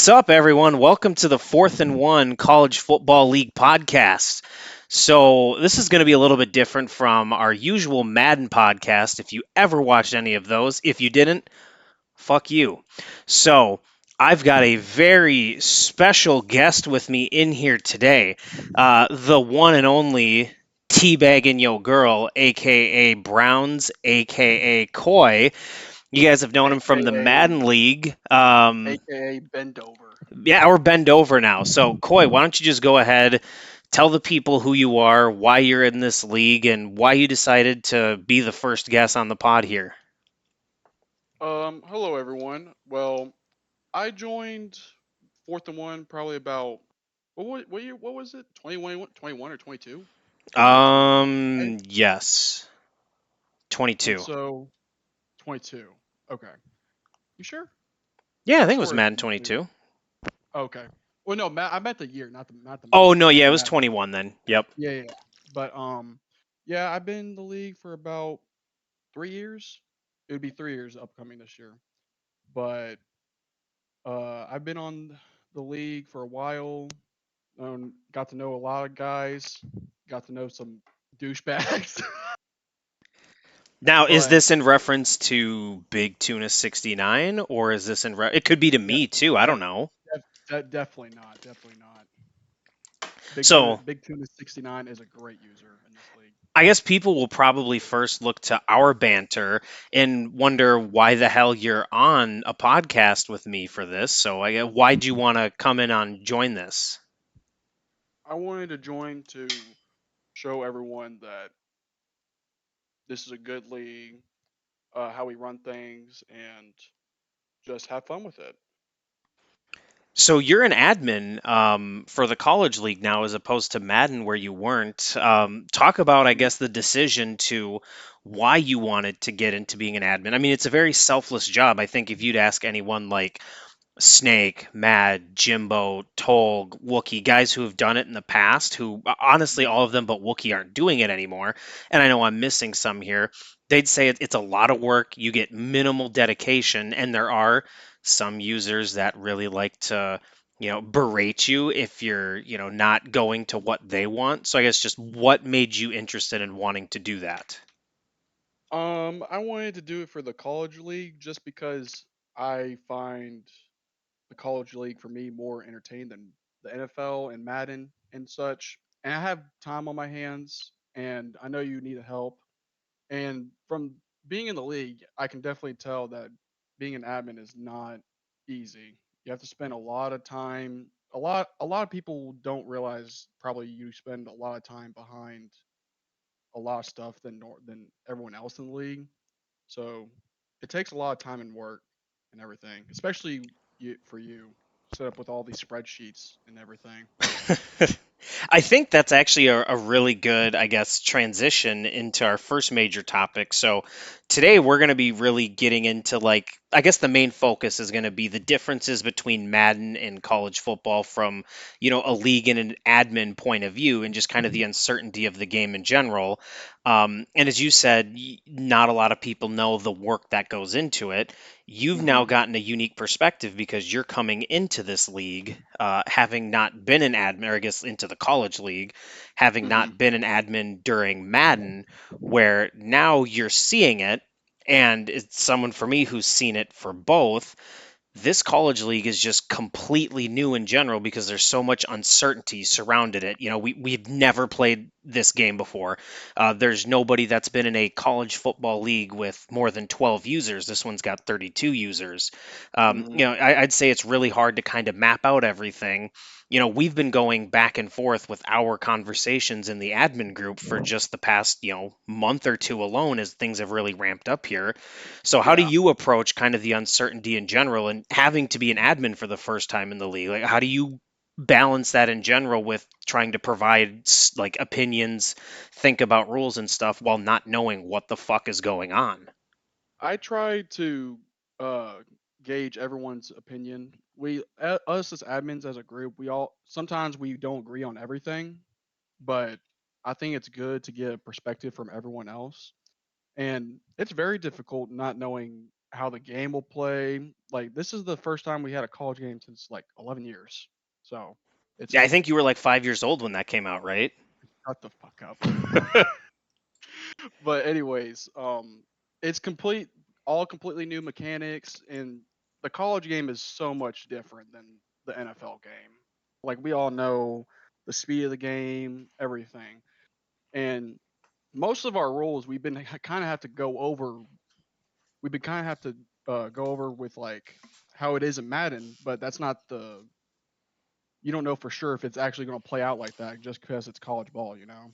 What's up, everyone? Welcome to the Fourth and One College Football League podcast. So, this is going to be a little bit different from our usual Madden podcast. If you ever watched any of those, if you didn't, fuck you. So, I've got a very special guest with me in here today, the one and only TeBagginYoGirl, aka Browns, aka Coy. You guys have known him from the aka Madden League. aka bend over. Yeah, we're bend over now. So, Coy, why don't you just go ahead, tell the people who you are, why you're in this league, and why you decided to be the first guest on the pod here. Hello everyone. Well, I joined Fourth and One probably about what year? What was it? 21, 21 or 22? I think it was 21. Right? Yes, And 22. so 22. Okay. You sure? Yeah, I I think it was swear it's Madden 22. 22. Okay. Well, no, I meant the year, not the Oh month. no, yeah, it was Madden. 21 then. Yep. Yeah. But yeah, I've been in the league for about 3 years. It would be 3 years upcoming this year. But I've been on the league for a while. Got to know a lot of guys. Got to know some douchebags. Now, is but this in reference to Big Tuna 69, or is this it could be to de- me too. I de- don't know. definitely not. Definitely not. So, Big Tuna 69 is a great user in this league. I guess people will probably first look to our banter and wonder why the hell you're on a podcast with me for this. So, why'd you want to come in on join this? I wanted to join to show everyone that this is a good league, how we run things, and just have fun with it. So, you're an admin for the college league now, as opposed to Madden, where you weren't. Talk about, I Mhm. guess, the decision to why you wanted to get into being an admin. I mean, it's a very selfless job. I think if you'd ask anyone like Snake, Mad, Jimbo, Tolg, Wookie, guys who have done it in the past, who honestly, Mhm. all of them but Wookie aren't doing it anymore. And I know I'm missing some here. They'd say it's a lot of work. You get minimal dedication. And there are some users that really like to, berate you if you're, not going to what they want. So I guess just what made you interested in wanting to do that? I wanted to do it for the college league just because I find the college league for me more entertaining than the NFL and Madden and such. And I have time on my hands, and I know you need help. And from being in the league, I can definitely tell that being an admin is not easy. You have to spend a lot of time. A lot of people don't realize probably you spend a lot of time behind a lot of stuff than everyone else in the league. So it takes a lot of time and work and everything, especially for you, set up with all these spreadsheets and everything. I think that's actually a really good, I guess, transition into our first major topic. So today we're going to be really getting into I guess the main focus is going to be the differences between Madden and college football from, a league and an admin point of view and just kind of the uncertainty of the game in general. And as you said, not a lot of people know the work that goes into it. You've now Hmm. gotten a unique perspective because you're coming into this league, having not been an admin, or I guess into the college league, having Hmm. not been an admin during Madden, where now you're seeing it. And it's someone for me who's seen it for both. This college league is just completely new in general because there's so much uncertainty surrounded it. We've never played this game before. There's nobody that's been in a college football league with more than 12 users. This one's got 32 users. Hmm. I'd say it's really hard to kind of map out everything. We've been going back and forth with our conversations in the admin group for just the past, month or two alone as things have really ramped up here. So how do Yeah. you approach kind of the uncertainty in general and having to be an admin for the first time in the league? Like, how do you balance that in general with trying to provide like opinions, think about rules and stuff while not knowing what the fuck is going on? I try to uh, gauge everyone's opinion. Us as admins as a group, we all sometimes we don't agree on everything, but I think it's good to get a perspective from everyone else. And it's very difficult not knowing how the game will play. Like this is the first time we had a college game since like 11 years. So it's Yeah, I a think you were like 5 years old when that came out, right? shut the fuck up. But anyways, it's all completely new mechanics, and the college game is so much different than the NFL game. Like we all know the speed of the game, everything, and most of our rules kind of have to go over. We've been kind of have to go over with like how it is in Madden, but that's not the. You don't know for sure if it's actually going to play out like that just because it's college ball, you know.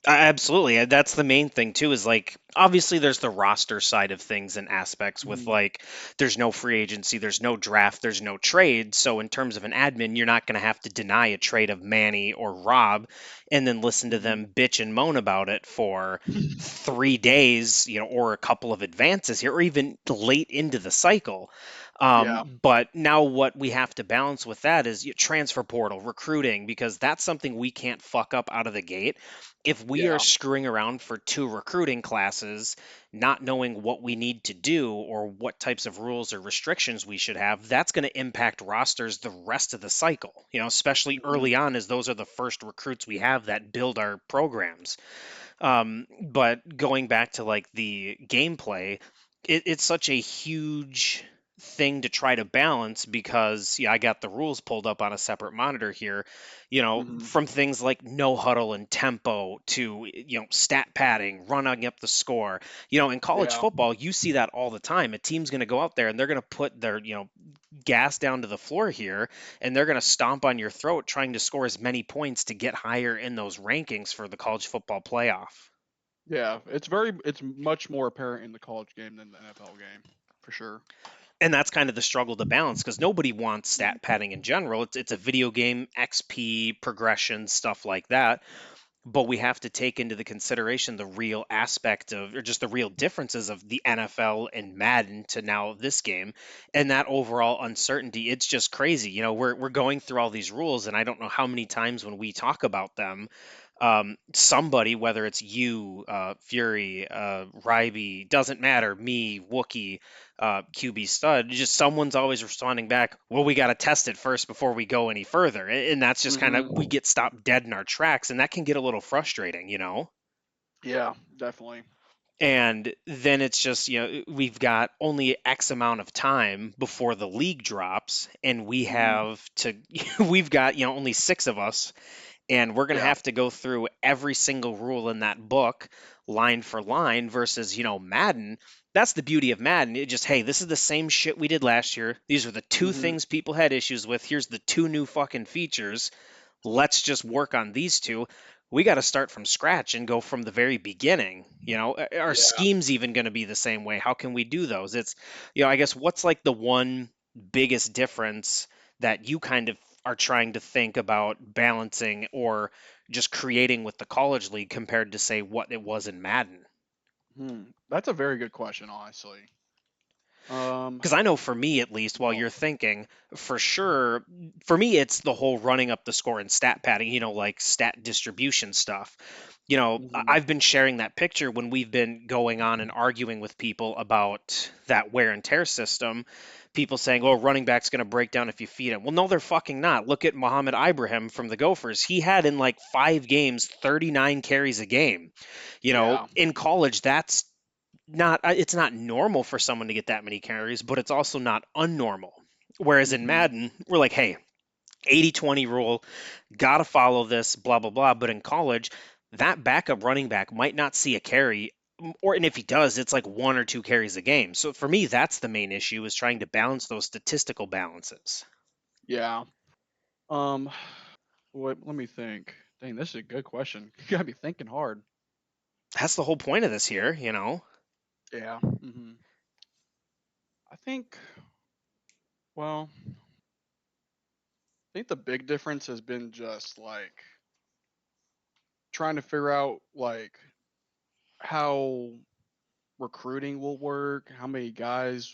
Absolutely. That's the main thing too is like obviously there's the roster side of things and aspects with Mhm. like there's no free agency, there's no draft, there's no trade. So in terms of an admin, you're not going to have to deny a trade of Manny or Rob and then listen to Mhm. them bitch and moan about it for 3 days, or a couple of advances here or even late into the cycle. Yeah. But now what we have to balance with that is transfer portal, recruiting, because that's something we can't fuck up out of the gate if we are Yeah. screwing around for two recruiting classes, not knowing what we need to do or what types of rules or restrictions we should have, that's going to impact rosters the rest of the cycle, especially Mhm. early on, as those are the first recruits we have that build our programs. But going back to like the gameplay, it's such a huge thing to try to balance because yeah, I got the rules pulled up on a separate monitor here, Mhm. from things like no huddle and tempo to stat padding, running up the score. In college Yeah. football, you see that all the time. A team's going to go out there and they're going to put their gas down to the floor here and they're going to stomp on your throat trying to score as many points to get higher in those rankings for the college football playoff. Yeah. It's much more apparent in the college game than the NFL game, for sure. And that's kind of the struggle to balance because nobody wants stat padding in general. It's a video game, XP, progression, stuff like that. But we have to take into the consideration the real aspect of, or just the real differences of the NFL and Madden to now this game, and that overall uncertainty. It's just crazy. We're going through all these rules, and I don't know how many times when we talk about them, somebody, whether it's you, Fury, Ryby, doesn't matter, me, Wookie, QB Stud, just someone's always responding back, well, we got to test it first before we go any further. And that's just kind of, we Mhm. get stopped dead in our tracks, and that can get a little frustrating. Yeah, definitely. And then it's just, we've got only X amount of time before the league drops, and we Mhm. have to, we've got, only six of us and we're going to Yeah. have to go through every single rule in that book line for line versus Madden. That's the beauty of Madden. It just, hey, this is the same shit we did last year. These are the two Mhm. things people had issues with. Here's the two new fucking features. Let's just work on these two. We got to start from scratch and go from the very beginning. Our Yeah. scheme's even going to be the same way. How can we do those? It's, I guess what's like the one biggest difference that you kind of are trying to think about balancing or just creating with the college league compared to say what it was in Madden? That's a very good question, honestly. Um, Because I know for me, at least, while well, you're thinking, for sure, for me, it's the whole running up the score and stat padding, like stat distribution stuff. mhm. I've been sharing that picture when we've been going on and arguing with people about that wear and tear system. People saying, oh, running back's going to break down if you feed him. Well, no, they're fucking not. Look at Mohammed Ibrahim from the Gophers. He had in like 5 games, 39 carries a game. Yeah. In college, that's not it's not normal for someone to get that many carries, but it's also not unnormal. Whereas in Mhm. Madden, we're like, hey, 80-20 rule, got to follow this, blah, blah, blah. But in college, that backup running back might not see a carry, or and if he does, it's like one or two carries a game. So for me, that's the main issue is trying to balance those statistical balances. Yeah. Um, let me think. Dang, this is a good question. You gotta be thinking hard. That's the whole point of this here. Yeah. I think, well, I think the big difference has been just like trying to figure out like how recruiting will work, how many guys,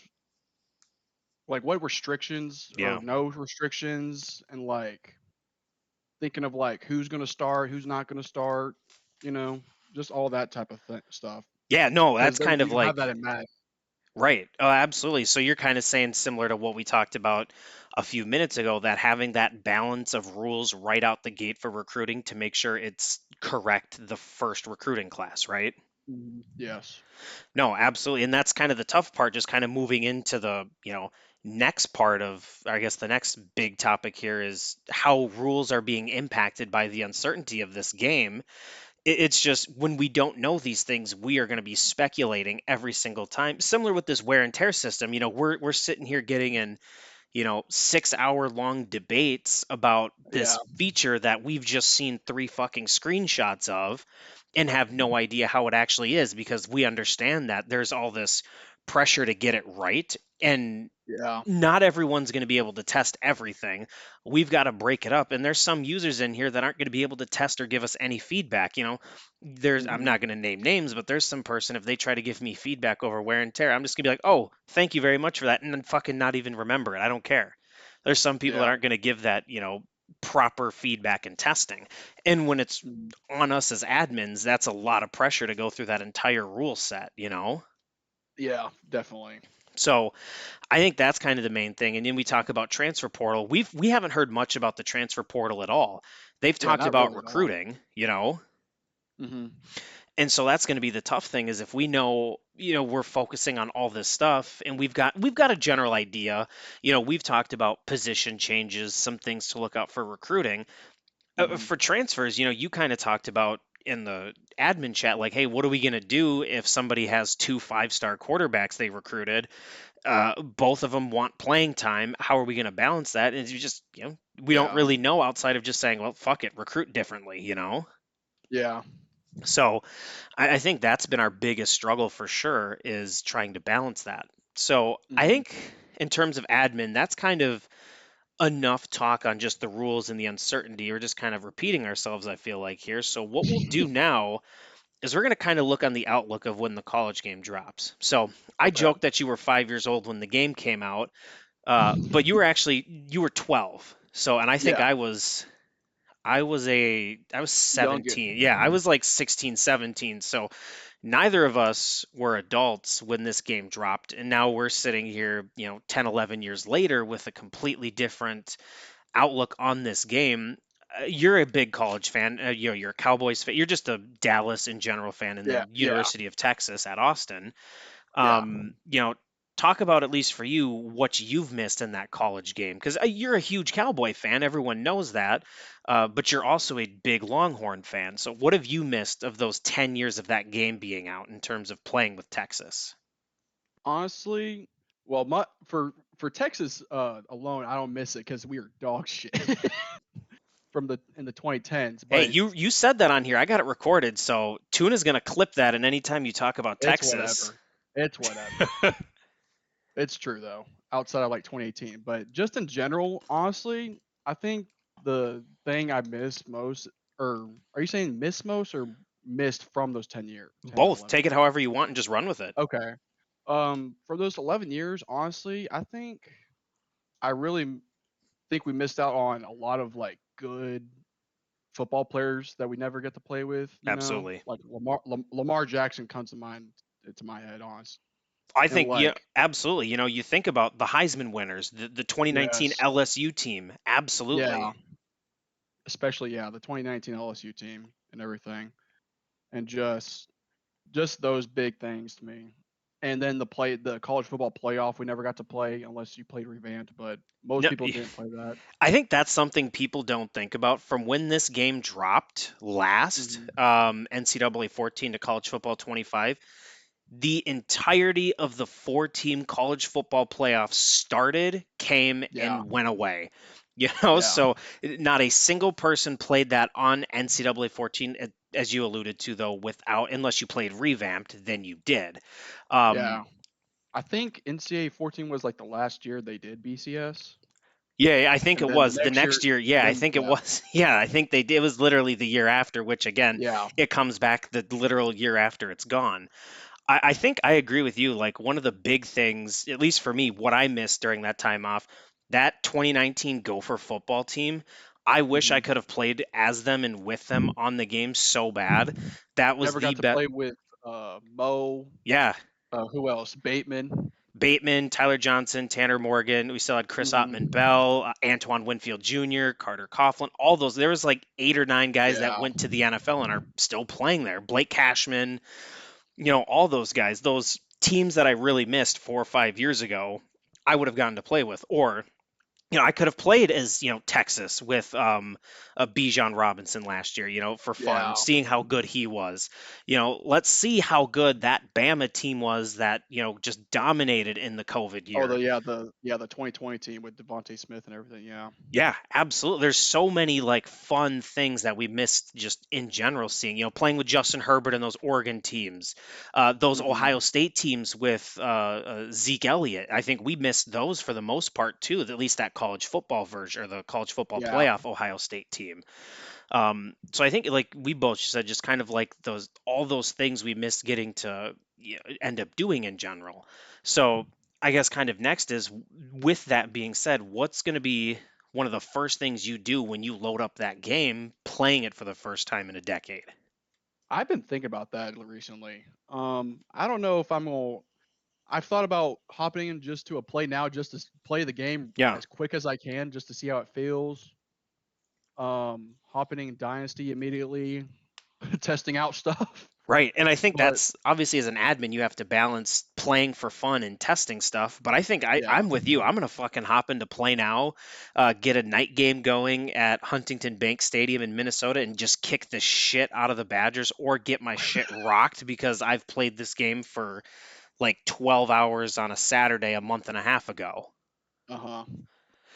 like what restrictions or Yeah. no restrictions, and like thinking of like who's gonna start, who's not gonna start, you know, just all that type of stuff. Yeah, no, Because that's kind of you don't have like that in Madden. Right. Oh, absolutely. So you're kind of saying similar to what we talked about a few minutes ago, that having that balance of rules right out the gate for recruiting to make sure it's correct the first recruiting class, right? Yes. No, absolutely. And that's kind of the tough part, just kind of moving into the, next part of, I guess the next big topic here is how rules are being impacted by the uncertainty of this game. It's just when we don't know these things, we are going to be speculating every single time. Similar with this wear and tear system, we're sitting here getting in 6-hour long debates about Yeah. this feature that we've just seen three fucking screenshots of and have no idea how it actually is, because we understand that there's all this pressure to get it right. And Yeah. not everyone's going to be able to test everything. We've got to break it up. And there's some users in here that aren't going to be able to test or give us any feedback. I'm Hmm. not going to name names, but there's some person, if they try to give me feedback over wear and tear, I'm just going to be like, oh, thank you very much for that. And then fucking not even remember it. I don't care. There's some people that Yeah. aren't going to give that, proper feedback and testing. And when it's Mhm. on us as admins, that's a lot of pressure to go through that entire rule set. Yeah, definitely. So I think that's kind of the main thing. And then we talk about transfer portal. We haven't heard much about the transfer portal at all. They've Yeah, talked not about really at all. recruiting. Hmm. And so that's going to be the tough thing, is if we know, we're focusing on all this stuff and we've got a general idea. We've talked about position changes, some things to look out for recruiting. Hmm. For transfers, you kind of talked about in the admin chat, like, hey, what are we going to do if somebody has two 5-star quarterbacks they recruited? Both of them want playing time. How are we going to balance that? And you just, we don't Yeah. really know outside of just saying, well, fuck it, recruit differently. Yeah. So I think that's been our biggest struggle for sure, is trying to balance that. So I Hmm. think in terms of admin, that's kind of enough talk on just the rules and the uncertainty. We're just kind of repeating ourselves, I feel like, here. So what we'll do now is we're going to kind of look on the outlook of when the college game drops. So I Okay. joked that you were 5 years old when the game came out. But you were 12. So, and I think Yeah. I was Youngin. 17. Yeah, I was like 16, 17. So neither of us were adults when this game dropped. And now we're sitting here, 10, 11 years later with a completely different outlook on this game. You're a big college fan. You're a Cowboys fan. You're just a Dallas in general fan in Yeah. the Yeah. University of Texas at Austin. Yeah. um, you know, talk about, at least for you, what you've missed in that college game, because you're a huge Cowboy fan. Everyone knows that, but you're also a big Longhorn fan. So, what have you missed of those 10 years of that game being out in terms of playing with Texas? Honestly, well, for Texas alone, I don't miss it because we were dog shit from the in the 2010s. Hey, But you said that on here. I got it recorded, so Tuna's gonna clip that, and anytime you talk about it's Texas. whatever. It's whatever. It's true though, outside of like 2018. But just in general, honestly, I think the thing I miss most, or are you saying miss most or missed from those 10 to Both. 11 Take it years? however you want and just run with it. Okay. For those 11 years, honestly, I think I really think we missed out on a lot of like good football players that we never get to play with. Absolutely. Like Lamar Jackson comes to mind to my head, honest. I And think, yeah, like, absolutely. You think about the Heisman winners, the 2019 yes, LSU team. yeah, Absolutely. especially the 2019 LSU team and everything, and just those big things to me. And then the college football playoff we never got to play unless you played revamped, but most No, people didn't play that. I think that's something people don't think about from when this game dropped last, Hmm. NCAA 14 to college football 25. The entirety of the 4-team college football playoff started, came, Yeah, and went away. yeah, So not a single person played that on NCAA 14, as you alluded to, though, without, unless you played revamped, then you did. Um, yeah. I think NCAA 14 was like the last year they did BCS, yeah, I think and it then the was the next year, next year. Yeah, I then think it was. Yeah, I think they did. It was literally the year after, which again, yeah, it comes back the literal year after it's gone. I think I agree with you. Like, one of the big things, at least for me, what I missed during that time off, that 2019 Gopher football team, I wish I hmm could have played as them and with them on the game so bad. That was never the got to best. play with Mo. Yeah. Who else? Bateman. Bateman, Tyler Johnson, Tanner Morgan. We still had Chris Ottman Hmm. Bell, Antoine Winfield Jr., Carter Coughlin, all those. There was like 8 or 9 guys that Yeah. went to the NFL and are still playing there. Blake Cashman, all those guys, those teams that I really missed 4 or 5 years ago, I would have gotten to play with. Or I could have played as, Texas with Bijan Robinson last year, for fun, Yeah. seeing how good he was. Let's see how good that Bama team was that, just dominated in the COVID Oh, year. the 2020 team with Devontae Smith and everything. Yeah. Yeah, absolutely. There's so many like fun things that we missed just in general seeing, playing with Justin Herbert and those Oregon teams, those Hmm. Ohio State teams with Zeke Elliott. I think we missed those for the most part too, at least that college football version or the college football Yeah. playoff Ohio State team. So I think like we both said, just kind of like all those things we missed getting to end up doing in general. So I guess kind of next is with that being said, what's going to be one of the first things you do when you load up that game, playing it for the first time in a decade? I've been thinking about that recently. I don't know if I'm gonna. I've thought about hopping in just to a play now, just to play the game Yeah. as quick as I can, just to see how it feels. Hopping in Dynasty immediately, testing out stuff. Right. And I think But that's obviously as an admin, you have to balance playing for fun and testing stuff. But I think yeah, I'm with you. I'm going to fucking hop into play now, get a night game going at Huntington Bank Stadium in Minnesota and just kick the shit out of the Badgers or get my shit rocked because I've played this game for like 12 hours on a Saturday a month and a half ago. uh huh.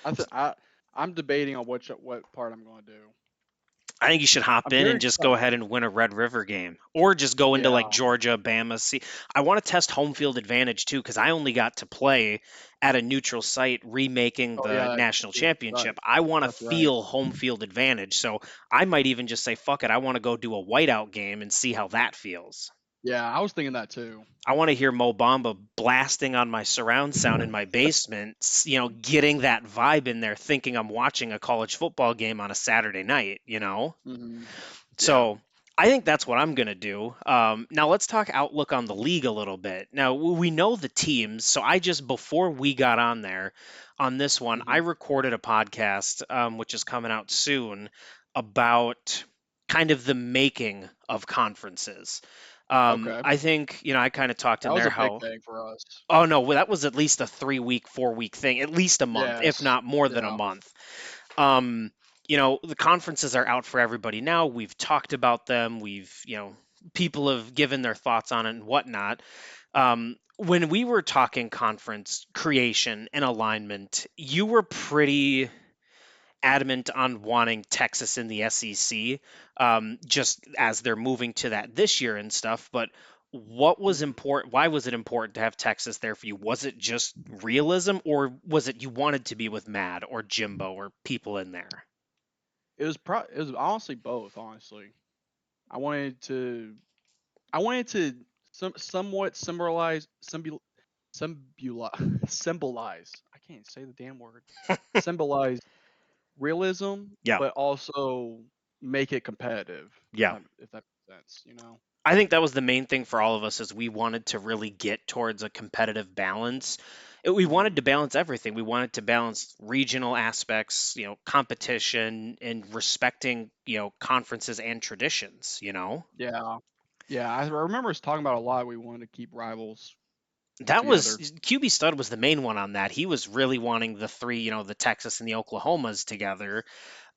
I th- I I'm debating on what part I'm going to do. I think you should hop I'm in very and just go excited. ahead and win a Red River game, or just go into like Yeah. Georgia, Bama. See, I want to test home field advantage too because I only got to play at a neutral site remaking Oh the yeah. national Yeah. Right. championship. I want to That's right. feel home field advantage, so I might even just say, "Fuck it," I want to go do a whiteout game and see how that feels. Yeah, I was thinking that too. I want to hear Mo Bamba blasting on my surround sound in my basement, getting that vibe in there, thinking I'm watching a college football game on a Saturday night. Hmm. Yeah. So I think that's what I'm going to do. Now let's talk outlook on the league a little bit. Now we know the teams. So before we got on there on this one, I Hmm. recorded a podcast, which is coming out soon, about kind of the making of conferences. Okay. I think, I kind of talked in That was there a big how, thing for us. oh no, well, that was at least a 3 week, 4 week thing, at least a month, if Yes. not more than a Yeah. month. Um, the conferences are out for everybody now. We've talked about them. People have given their thoughts on it and whatnot. When we were talking conference creation and alignment, you were pretty adamant on wanting Texas in the SEC, just as they're moving to that this year and stuff. But what was Mhm. important? Why was it important to have Texas there for you? Was it just realism, or was it you wanted to be with Mad or Jimbo or people in there? It was honestly both, honestly. I wanted to I wanted to somewhat symbolize. I can't say the damn word. Symbolize realism, Yeah, but also make it competitive. yeah. If that makes sense, you know. I think that was the main thing for all of us is we wanted to really get towards a competitive balance. We wanted Hmm. to balance everything. We wanted to balance regional aspects, competition and respecting, conferences and traditions. Yeah, yeah. I remember us talking about a lot. We wanted to keep rivals That was together. QB Stud was the main one on that. He was really wanting the three, the Texas and the Oklahomas together.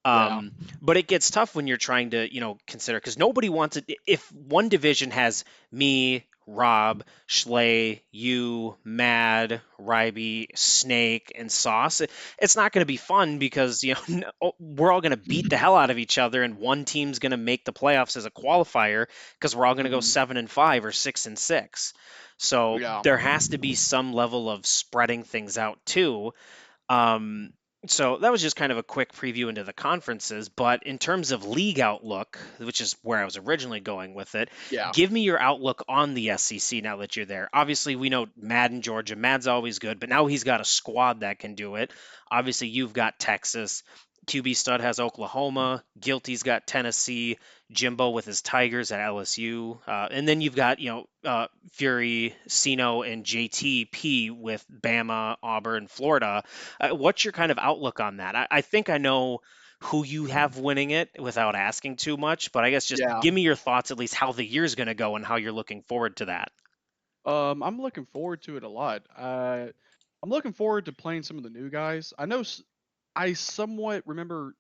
Yeah. Um, but it gets tough when you're trying to, consider because nobody wants it. If one division has me, Rob, Schley, you, Mad, Ryby, Snake, and Sauce, it's not going to be fun because we're all going to beat the hell out of each other, and one team's going to make the playoffs as a qualifier because we're all going to go Hmm. 7-5 or 6-6. So Yeah. there has to be some level of spreading things out too. um, so that was just kind of a quick preview into the conferences. But in terms of league outlook, which is where I was originally going with it, Yeah. give me your outlook on the SEC now that you're there. Obviously, we know Madden, Georgia. Mad's always good, but now he's got a squad that can do it. Obviously, you've got Texas. QB Stud has Oklahoma. Guilty's got Tennessee. Jimbo with his Tigers at LSU. And then you've got, Fury, Sino, and JTP with Bama, Auburn, Florida. What's your kind of outlook on that? I think I know who you have winning it without asking too much, but I guess just Yeah. give me your thoughts at least how the year's going to go and how you're looking forward to that. I'm looking forward to it a lot. I'm looking forward to playing some of the new guys. I somewhat remember.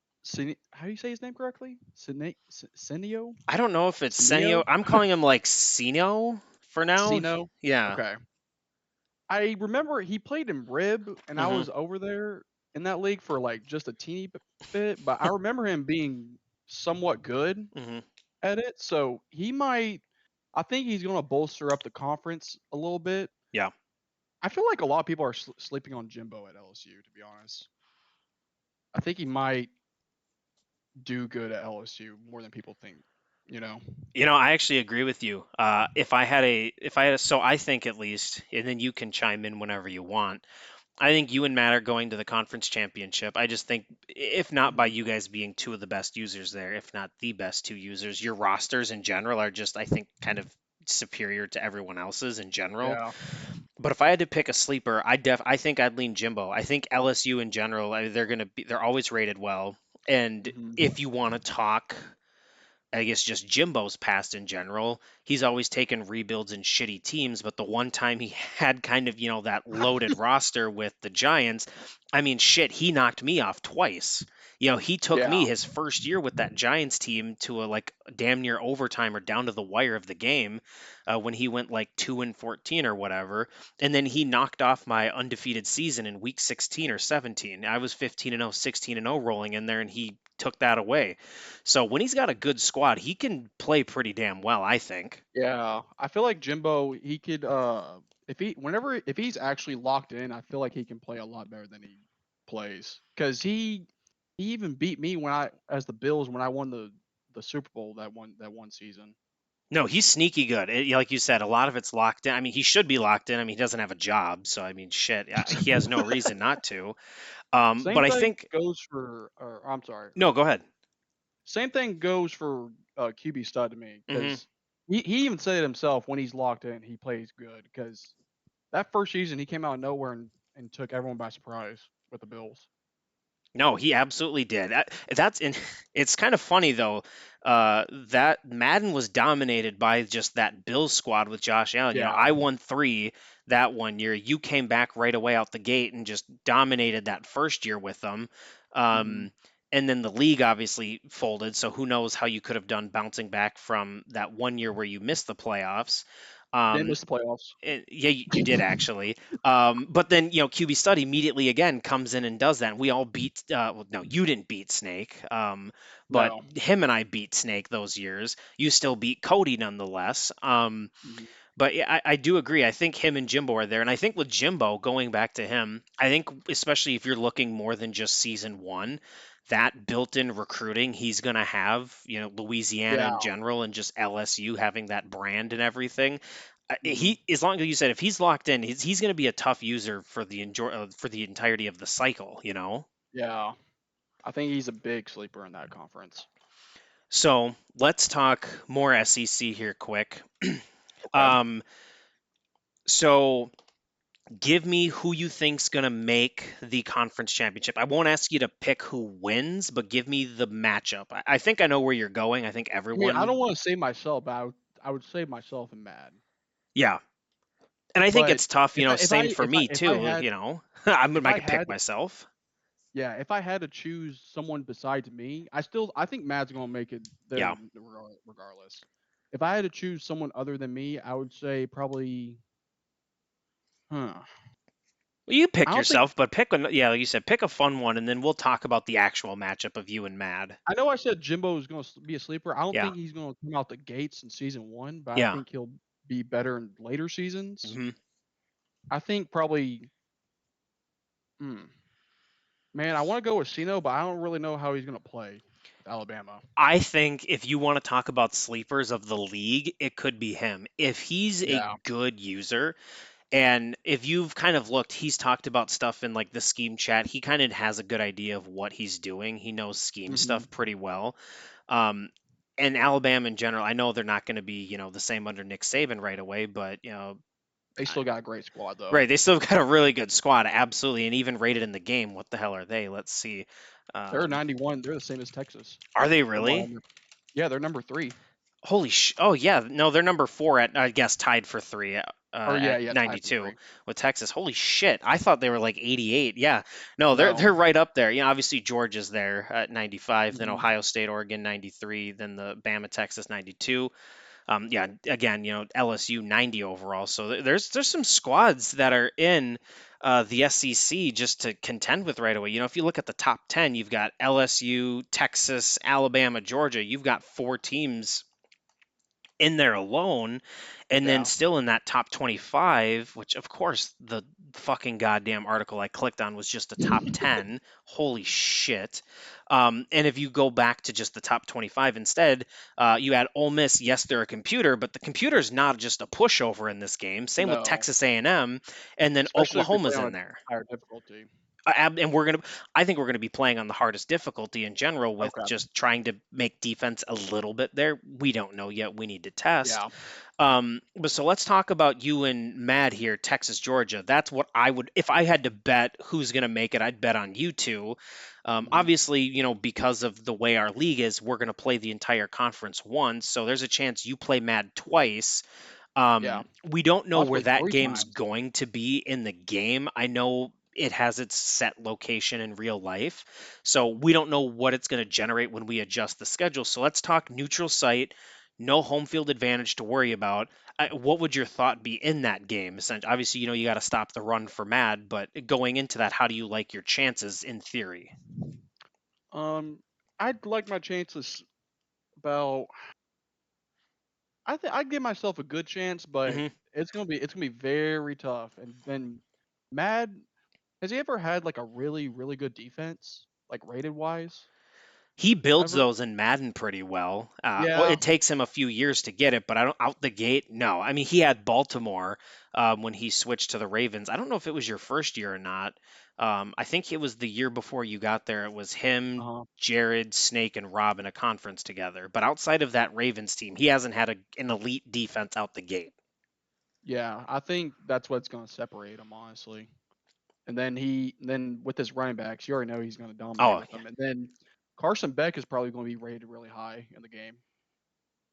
How do you say his name correctly? Senio? I don't know if it's Senio. Senio? I'm calling him like Sino for now. Sino? Yeah. Okay. I remember he played in Rib, and I Hmm. was over there in that league for like just a teeny bit, but I remember him being somewhat good Hmm. at it. So he might. I think he's going to bolster up the conference a little bit. Yeah. I feel like a lot of people are sleeping on Jimbo at LSU, to be honest. I think he might do good at LSU more than people think, you know? I actually agree with you. So I think at least, and then you can chime in whenever you want. I think you and Matt are going to the conference championship. I just think, if not by Mhm. you guys being two of the best users there, if not the best two users, your rosters in general are just, I think, kind of superior to everyone else's in general. Yeah. But if I had to pick a sleeper, I think I'd lean Jimbo. I think LSU in general, they're always rated well. And Mhm. if you want to talk, I guess just Jimbo's past in general. He's always taken rebuilds and shitty teams, but the one time he had kind of, that loaded roster with the Giants, I mean, shit, he knocked me off twice. He took me Yeah. his first year with that Giants team to a like damn near overtime or down to the wire of the game when he went like 2-14 or whatever. And then he knocked off my undefeated season in week 16 or 17. I was 15-0, 16-0 rolling in there, and he took that away. So when he's got a good squad, he can play pretty damn well, I think. Yeah. I feel like Jimbo, he could if he's actually locked in, I feel like he can play a lot better than he plays. Cuz he even beat me when I as the Bills when I won the Super Bowl that one season. No, he's sneaky good. Like you said, a lot of it's locked in. I mean, he should be locked in. I mean, he doesn't have a job, so I mean, shit, he has no reason not to. Same But I thing think goes for or I'm sorry. no, go ahead. Same thing goes for QB Stud to me Hmm. because he even said it himself when he's locked in, he plays good because that first season he came out of nowhere and took everyone by surprise with the Bills. No, he absolutely did. That's in. It's kind of funny though. That Madden was dominated by just that Bills squad with Josh Allen. Yeah. I won three that one year. You came back right away out the gate and just dominated that first year with them. Hmm. Um, and then the league obviously folded. So who knows how you could have done bouncing back from that one year where you missed the playoffs. Didn't Um, miss the playoffs. Yeah, you did actually. But then QB Stud immediately again comes in and does that. And we all beat. Well, no, you didn't beat Snake. But No. him and I beat Snake those years. You still beat Cody nonetheless. Mhm. But yeah, I do agree. I think him and Jimbo are there, and I think with Jimbo going back to him, I think especially if you're looking more than just season one, that built-in recruiting he's going to have, Louisiana Yeah. in general, and just LSU having that brand and everything. Hmm. He, as long as you said, if he's locked in, he's going to be a tough user for the entirety of the cycle. Yeah. I think he's a big sleeper in that conference. So let's talk more SEC here, quick. Okay. Um, so give me who you think's going to make the conference championship. I won't ask you to pick who wins, but give me the matchup. I think I know where you're going. I think I mean, I everyone, don't want to say myself, but I would say myself and Mad. yeah. And I think But it's tough, if I if I same for if I me if I too, had I if I could pick had myself. Yeah, if I had to choose someone besides me, I think Matt's gonna make it there Yeah. regardless. If I had to choose someone other than me, I would say probably, huh? Well, you I pick don't think yourself, but yeah, like you said, pick a fun one, and then we'll talk about the actual matchup of you and Mad. I know I said Jimbo is gonna be a sleeper. I don't Yeah. think he's gonna come out the gates in season one, but I Yeah. think he'll be better in later seasons. Hmm. I think probably, hmm, man, I want to go with Sino, but I don't really know how he's gonna play with Alabama. I think if you want to talk about sleepers of the league, it could be him. If he's a Yeah. good user, And if you've kind of looked, he's talked about stuff in like the scheme chat. He kind of has a good idea of what he's doing. He knows scheme Hmm. stuff pretty well. Um, and Alabama in general, I know they're not going to be, the same under Nick Saban right away, but They still got a great squad though. right, they still got a really good squad, absolutely, and even rated in the game. What the hell are they? Let's see. They're Um, 91. They're the same as Texas, are they from what I really? remember. Yeah, they're number 3. Holy sh! Oh yeah, no, they're number four at I guess tied for three Or yeah, at yeah, tied for 92 3. with Texas. Holy shit! I thought they were like 88. Yeah, no, they're No. they're right up there. Obviously Georgia's there at 95, then Hmm. Ohio State, Oregon 93, then the Bama, Texas 92. Yeah, again, LSU 90 overall. So there's some squads that are in the SEC just to contend with right away. If you look at the top 10, you've got LSU, Texas, Alabama, Georgia. You've got four teams in there alone, and then Yeah. still in that top 25, which of course the fucking goddamn article I clicked on was just the top 10. Holy shit. And if you go back to just the top 25 instead, you add Ole Miss. Yes, they're a computer, but the computer is not just a pushover in this game. Same with No. Texas A&M, and then Especially if we play Oklahoma's on in a there. higher difficulty. And I think we're gonna be playing on the hardest difficulty in general with Okay. just trying to make defense a little bit there. We don't know yet. We need to test. Yeah. But so let's talk about you and Mad here, Texas, Georgia. That's what I would, if I had to bet who's gonna make it, I'd bet on you two. Hmm. Obviously, because of the way our league is, we're gonna play the entire conference once, so there's a chance you play Mad twice. Yeah. We don't know where Possibly that 3 game's times. going to be in the game. I know it has its set location in real life, so we don't know what it's going to generate when we adjust the schedule. So let's talk neutral site, no home field advantage to worry about. What would your thought be in that game? Essentially, obviously, you got to stop the run for Mad, but going into that, how do you like your chances in theory? Um, I'd like my chances about. I think I'd give myself a good chance, but Hmm. it's gonna be very tough. And then Mad, has he ever had like a really really good defense, like rated wise? He builds Ever? those in Madden pretty well. Well, Yeah. it takes him a few years to get it, but I don't out the gate. No, I mean he had Baltimore when he switched to the Ravens. I don't know if it was your first year or not. I think it was the year before you got there. It was him, Uh-huh. Jared, Snake, and Rob in a conference together. But outside of that Ravens team, he hasn't had an elite defense out the gate. Yeah, I think that's what's gonna separate him, honestly. And then with his running backs, you already know he's gonna dominate Oh, with them. And then Carson Beck is probably gonna be rated really high in the game,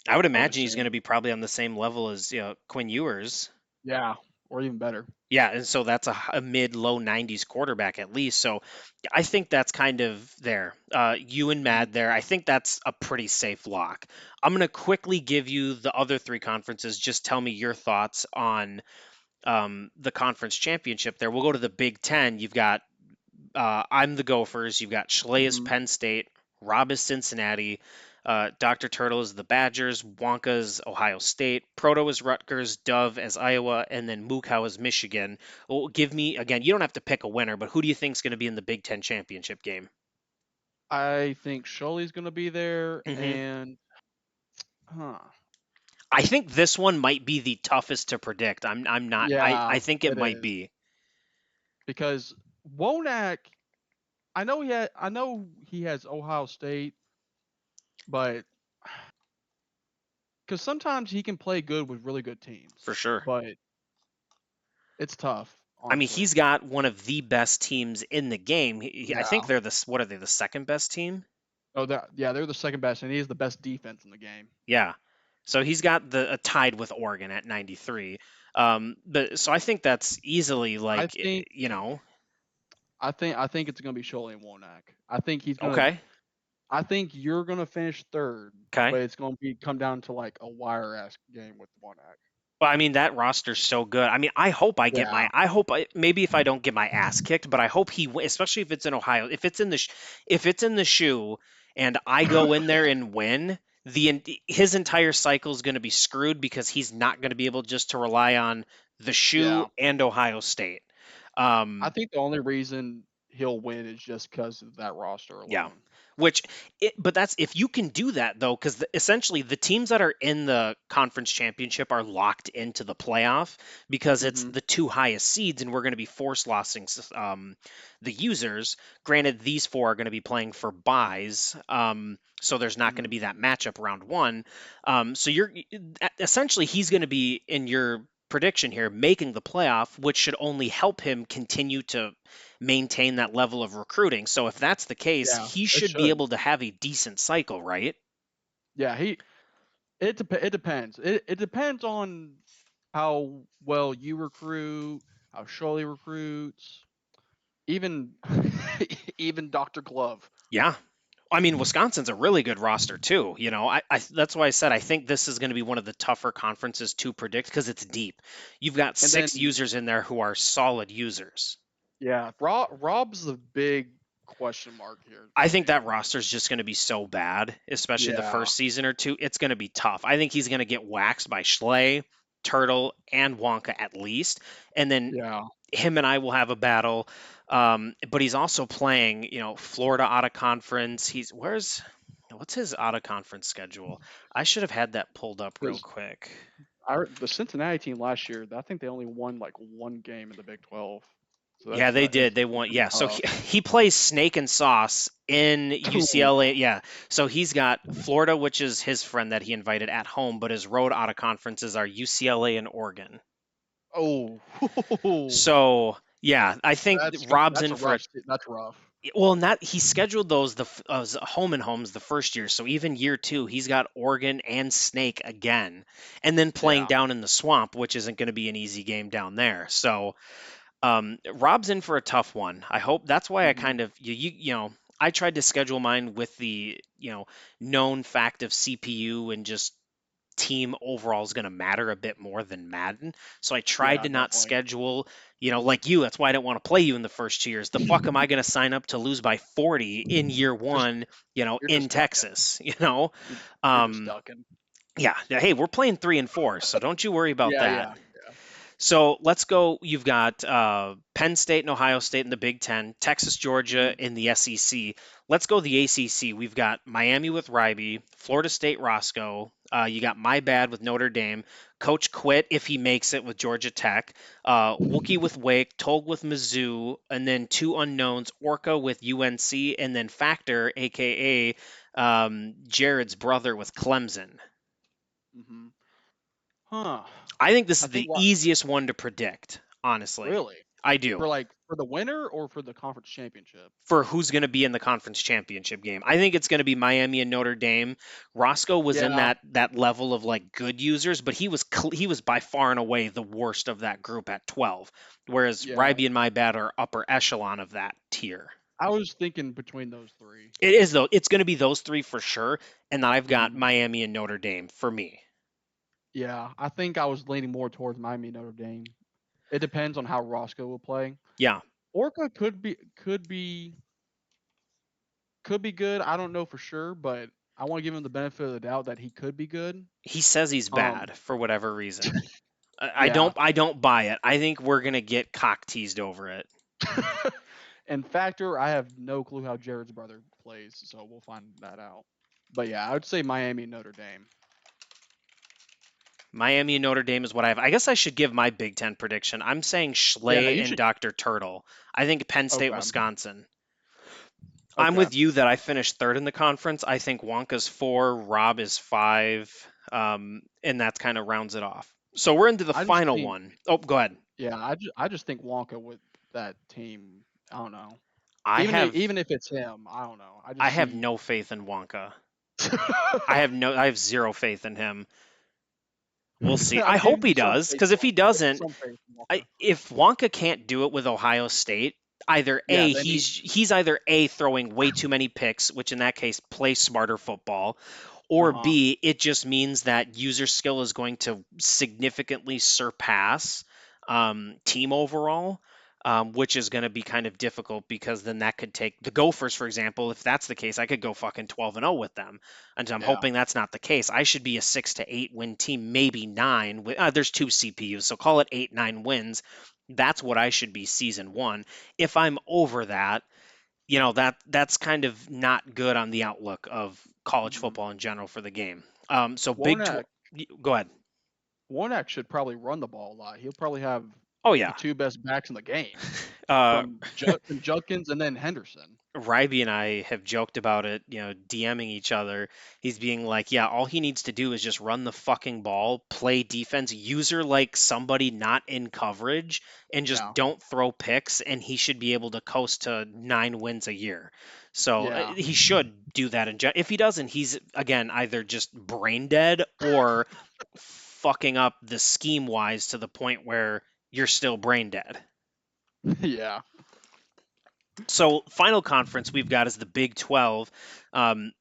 I would I would imagine he's going to assume. be probably on the same level as Quinn Ewers. Yeah, or even better. Yeah, and so that's a mid low 90s quarterback at least. So I think that's kind of there. You and Mhm. Mad there. I think that's a pretty safe lock. I'm going to quickly give you the other three conferences. Just tell me your thoughts on the conference championship there. We'll go to the Big Ten. You've got I'm the Gophers. You've got Schley is Mhm. Penn State. Rob is Cincinnati. Dr. Turtle is the Badgers. Wonka is Ohio State. Proto is Rutgers. Dove as Iowa. And then Mukau is Michigan. Well, give me, again, you don't have to pick a winner, but who do you think is going to be in the Big Ten championship game? I think Shuley's gonna be there, Hmm. and huh? I think this one might be the toughest to predict. I'm not, I Yeah, think it it might is be because Wonak. I know he has Ohio State, but because sometimes he can play good with really good for teams, sure. but it's tough, I mean, honestly. he's got one of the best teams in the game. I think Yeah. they're what are they, the second best team? Oh, yeah, they're the second best, and he is the best defense in the game. Yeah. So he's got the tied with Oregon at 93. But so I think that's easily I like, think you know, I think it's gonna be Sholey and Wonak. I think he's gonna. okay. I think you're gonna finish third, Okay. but it's gonna be come down to like a wire ass game with Wonak. Well, I mean that roster's so good. I mean, I hope I get Yeah. my. I hope maybe if I don't get my ass kicked, but I hope especially if it's in Ohio. If it's in the shoe, and I go in there and win, his entire cycle is going to be screwed because he's not going to be able just to rely on the shoe Yeah. and Ohio State. I Um, think the only reason he'll win is just because of that roster Yeah. alone. But that's if you can do that though, because essentially the teams that are in the conference championship are locked into the playoff because it's Hmm. the two highest seeds, and we're going to be force losing the users. Granted, these four are going to be playing for buys, so there's not going to Hmm. be that matchup round one. So you're essentially he's going to be in your prediction here making the playoff, which should only help him continue to maintain that level of recruiting. So if that's the case, Yeah, he it should be should. able to have a decent cycle, right? Yeah, it depends. It depends on how well you recruit, how Shirley recruits, even even Dr. Glove. Yeah. I mean, Wisconsin's a really good roster too. I that's why I said I think this is going to be one of the tougher conferences to predict because it's deep. You've got And six then users in there who are solid users. yeah, Rob's the big question mark here I for think me. that roster is just going to be so bad, especially the Yeah, first season or two. It's going to be tough. I think he's going to get waxed by Schley, Turtle, and Wonka at least, and then yeah. him and I will have a battle. But he's also playing, Florida out of conference. What's his out of conference schedule? I should have had that pulled up real Because quick. the Cincinnati team last year, I think they only won like one game in the Big 12. So Yeah, that's they not did. They it's won. gonna be Yeah, so he, tough. he plays Snake and Sauce in Ooh. UCLA. Yeah, so he's got Florida, which is his friend that he invited at home, but his road out of conferences are UCLA and Oregon. Oh, So yeah, I think Rob's that's in a for a rough. That's rough. well, not he scheduled those as home and homes the first year. So even year two, he's got Oregon and Snake again, and then playing Yeah. down in the swamp, which isn't going to be an easy game down there. So Rob's in for a tough one. I hope that's why I Hmm. kind of I tried to schedule mine with the known fact of CPU and just team overall is going to matter a bit more than Madden. So I tried Yeah, to not definitely. schedule, like you. That's why I didn't want to play you in the first 2 years. The fuck am I going to sign up to lose by 40 in year Just one, you're in just ducking. Texas, You're just Um, ducking. yeah. Hey, we're playing 3 and 4, so don't you worry about Yeah, that. yeah, So let's go. You've got Penn State and Ohio State in the Big Ten, Texas, yeah. Georgia in the SEC. Let's go the ACC. We've got Miami with Ryby, Florida State Roscoe. You got My Bad with Notre Dame, Coach Quit if he makes it with Georgia Tech, Wookie with Wake, Tolg with Mizzou, and then two unknowns, Orca with UNC, and then Factor, aka Jared's brother with Clemson. Hmm. Huh. I think this I is think the what easiest one to predict, honestly. really I do. for the winner or for the conference championship. For who's going to be in the conference championship game. I think it's going to be Miami and Notre Dame. Roscoe was in Yeah, that level of like good users, but he was by far and away the worst of that group at 12. Whereas yeah. Ryby and My Bad are upper echelon of that tier. I was thinking between those three. It is though. It's going to be those three for sure, and then I've got Hmm. Miami and Notre Dame for me. Yeah, I think I was leaning more towards Miami Notre Dame. It depends on how Roscoe will play. Yeah, Orca could be good. I don't know for sure, but I want to give him the benefit of the doubt that he could be good. he says he's Um, bad for whatever reason. I yeah. don't I don't buy it. I think we're gonna get cock teased over it. And Factor, I have no clue how Jared's brother plays, so we'll find that out. But yeah, I would say Miami and Notre Dame. Miami and Notre Dame is what I have. I guess I should give my Big Ten prediction. I'm saying Yeah, Schley you and should. Dr. Turtle. I think Penn State, Okay. Wisconsin. I'm Okay. with you that I finished third in the conference. I think Wonka's 4, Rob is 5, and that's kind of rounds it off. So we're into the I just final think, one. Oh, go ahead. yeah, I just think Wonka with that team. I don't know. I have Even if it's him, I don't know. I I just have see. no faith in Wonka. I have zero faith in him. We'll see. I I give hope him he some does, faith. because if he doesn't, Some faith in Wonka. if Wonka can't do it with Ohio State, either Yeah. A, Then he. he's either A, throwing way too many picks, which in that case play smarter football, Uh or huh. B, it just means that user skill is going to significantly surpass team overall. Which is going to be kind of difficult because then that could take the Gophers, for example. If that's the case, I could go fucking 12-0 with them. And I'm Yeah. hoping that's not the case. I should be a 6 to 8 win team, maybe 9. There's two CPUs, so call it 8, 9 wins. That's what I should be season one. If I'm over that, that's kind of not good on the outlook of college Mhm. football in general for the game. So Big 12. Warnock Go ahead. Warnock should probably run the ball a lot. He'll probably have Oh the yeah. 2 best backs in the game uh, from Judkins and then Henderson. Ryby and I have joked about it, DMing each other. He's being like, yeah, all he needs to do is just run the fucking ball, play defense, use her like somebody not in coverage, and just Yeah. don't throw picks, and he should be able to coast to 9 wins a year. So Yeah. he should do that. If he doesn't, he's, again, either just brain dead or fucking up the scheme wise to the point where you're still brain dead. Yeah. So, final conference we've got is the Big 12.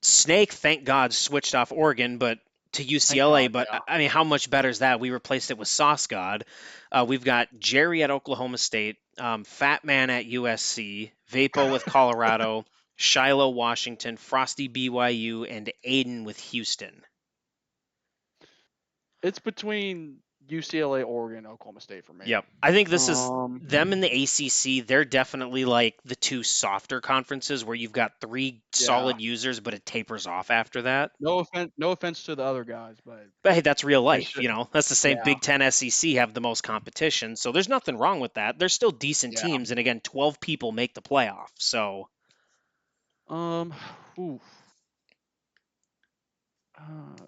Snake, thank God, switched off Oregon, but to Thank UCLA. God, But yeah. I mean, how much better is that? We replaced it with Sauce God. We've got Jerry at Oklahoma State, Fat Man at USC, Vapo with Colorado, Shiloh, Washington, Frosty BYU, and Aiden with Houston. It's between UCLA, Oregon, Oklahoma State for me. Yep. I think this is Um, them in the ACC. They're definitely like the two softer conferences where you've got three yeah. solid users, but it tapers off after that. No offense to the other guys, but But hey, that's real they life. should. That's the same. Yeah. Big Ten, SEC have the most competition, so there's nothing wrong with that. They're still decent Yeah. teams, and again, 12 people make the playoff. So Um, oof. Uh,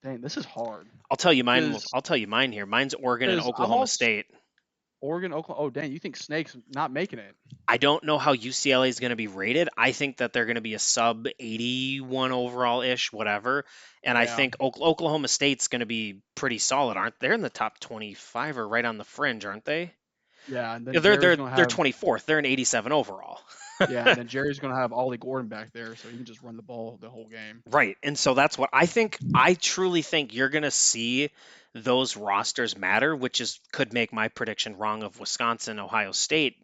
dang, this is hard I'll tell you mine. because I'll tell you mine here. Mine's Oregon and I'm Oklahoma also State. Oregon, Oklahoma. Oh, dang, you think Snake's not making it? I don't know how UCLA is going to be rated. I think that they're going to be a sub 81 overall ish, whatever. And I Yeah. think Oklahoma State's going to be pretty solid, aren't they? They're in the top 25 or right on the fringe, aren't they? Yeah, and Yeah, then they're Jerry's they're gonna they're have 24th. They're an 87 overall. yeah, and then Jerry's gonna have Ollie Gordon back there, so he can just run the ball the whole game. Right. And so that's what I think. I truly think you're going to see those rosters matter, which is could make my prediction wrong of Wisconsin, Ohio State,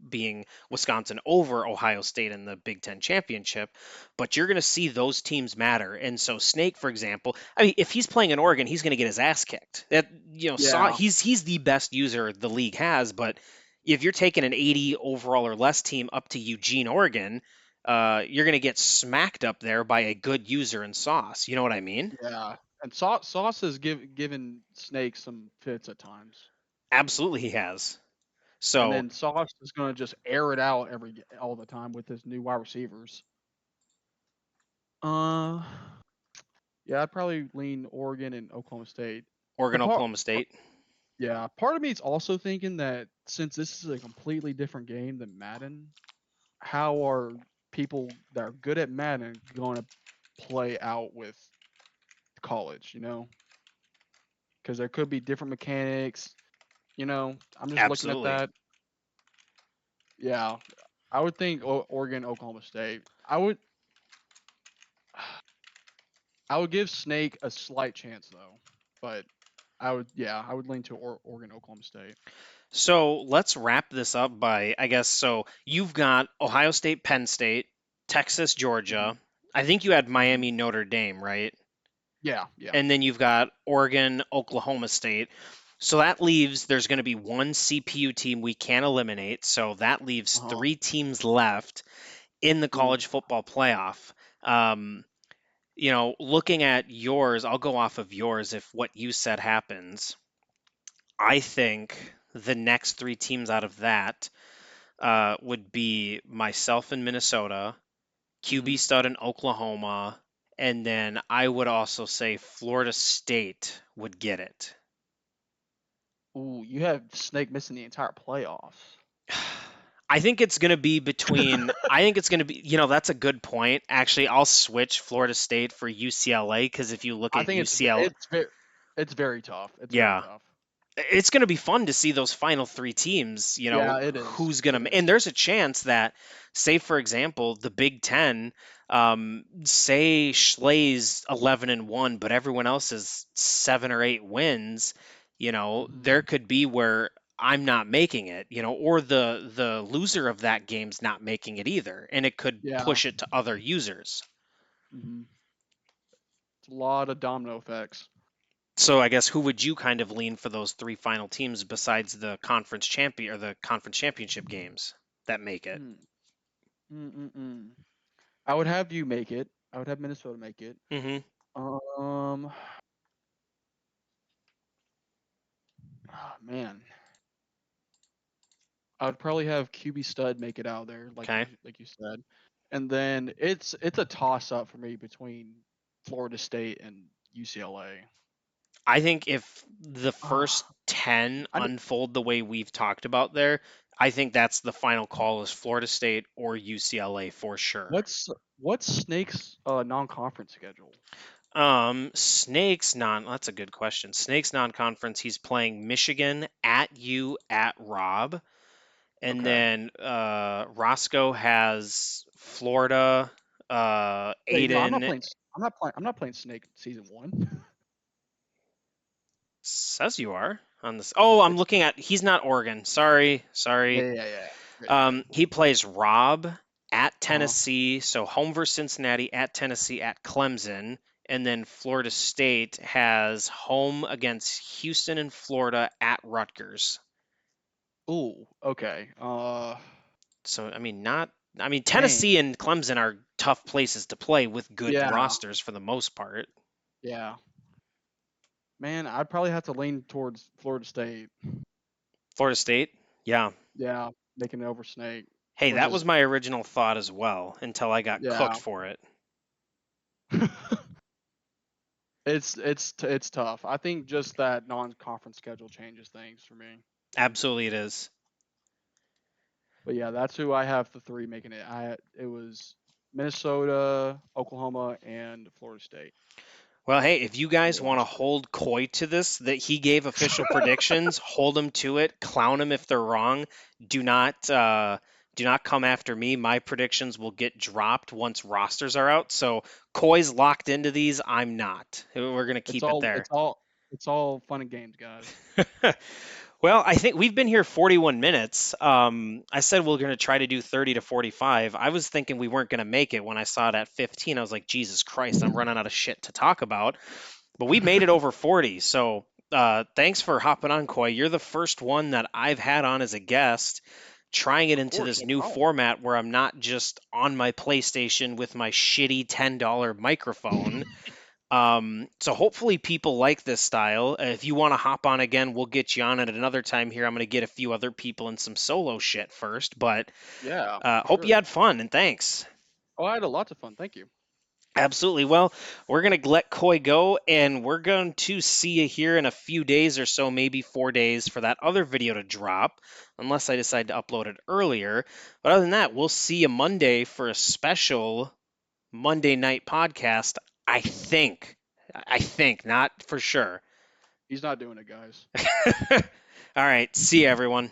being Wisconsin over Ohio State in the Big Ten championship. But you're going to see those teams matter. And so Snake, for example, I mean, if he's playing in Oregon, he's going to get his ass kicked. Yeah, He's the best user the league has. But if you're taking an 80 overall or less team up to Eugene, Oregon, you're going to get smacked up there by a good user in Sauce. You know what I mean? yeah. And Sauce has given Snake some fits at times, Absolutely, he has. and So then Sauce is gonna just air it out all the time with his new wide receivers. Uh, yeah, I'd probably lean Oregon and Oklahoma State. The Oregon, part, Oklahoma State. yeah, part of me is also thinking that since this is a completely different game than Madden, how are people that are good at Madden going to play out with college? Because there could be different mechanics. I'm just looking at Absolutely. that. Yeah, I would think Oregon, Oklahoma State. I would give Snake a slight chance though, but I would lean to Oregon, Oklahoma State. So let's wrap this up by, I guess, so you've got Ohio State, Penn State, Texas, Hmm. Georgia. I think you had Hmm. Miami, Notre Dame, right? Yeah, yeah. And then you've got Oregon, Oklahoma State. So that leaves, there's going to be one CPU team we can't eliminate. So that leaves Uh huh. three teams left in the Ooh. college football playoff. Um, looking at yours, I'll go off of yours if what you said happens. I think the next three teams out of that would be myself in Minnesota, QB Hmm. stud in Oklahoma, and then I would also say Florida State would get it. Ooh, you have Snake missing the entire playoffs. I think it's going to be between. I think it's going to be. That's a good point. Actually, I'll switch Florida State for UCLA because if you look I at think UCLA, it's very tough. It's very yeah, tough. it's going to be fun to see those final three teams. Yeah, it is. Who's going It to, is. and there's a chance that, say for example, the Big Ten, say Schlay's 11-1, but everyone else is 7 or 8 wins. Hmm. There could be where I'm not making it. Or the loser of that game's not making it either, and it could Yeah. push it to other users. Hmm. It's a lot of domino effects. So I guess who would you kind of lean for those three final teams besides the conference champion or the conference championship games that make it? Hmm. Mm-mm-mm. I would have you make it. I would have Minnesota make it. Hmm. Um, man, I would probably have QB Stud make it out there, Okay. like you said, and then it's a toss up for me between Florida State and UCLA. I think if the first Ah, 10 I need, unfold the way we've talked about there, I think that's the final call is Florida State or UCLA for sure. what's Snake's non-conference schedule? Snakes non that's a good question. Snakes non-conference, he's playing Michigan at you at Rob. And Okay, then Roscoe has Florida, wait, no, Aiden I'm not playing Snake season one. says you are on this. Oh, I'm It's looking at he's not Oregon. Sorry, yeah, sorry. yeah, yeah, yeah. You're good. He plays Rob at Uh-huh. Tennessee, so home versus Cincinnati, at Tennessee, at Clemson, and then Florida State has home against Houston and Florida at Rutgers. Ooh, okay. So I mean, not I mean Dang. Tennessee and Clemson are tough places to play with good Yeah, rosters for the most part. yeah. Man, I'd probably have to lean towards Florida State. Florida State, yeah. Yeah, making it over Snake, Hey, or that was just my original thought as well until I got cooked yeah. for it. It's tough. I think just that non-conference schedule changes things for me. Absolutely, it is. But yeah, that's who I have the three making it. It was Minnesota, Oklahoma, and Florida State Well, hey, if you for the guys want to last three. hold Coy to this, that he gave official predictions, hold him to it. Clown him if they're wrong. Do not, uh, do not come after me. My predictions will get dropped once rosters are out. So Coy's locked into these. I'm not. We're gonna It's keep it all there. it's all it's all fun and games, guys. Well, I think we've been here 41 minutes. I said we're going to try to do 30 to 45. I was thinking we weren't going to make it when I saw it at 15. I was like, Jesus Christ, I'm running out of shit to talk about. But we made it over 40. So thanks for hopping on, Coy. You're the first one that I've had on as a guest, trying it Of into course, this no new problem. format where I'm not just on my PlayStation with my shitty $10 microphone. So hopefully people like this style. If you want to hop on again, we'll get you on at another time here. I'm going to get a few other people and some solo shit first, but Yeah, for hope you sure. had fun and thanks. Oh, I had a lot of fun. Thank you. Absolutely. Well, we're going to let Coy go and we're going to see you here in a few days or so, maybe 4 days for that other video to drop, unless I decide to upload it earlier. But other than that, we'll see you Monday for a special Monday night podcast. I think. I think, not for sure. He's not doing it, guys. All right. See you, everyone.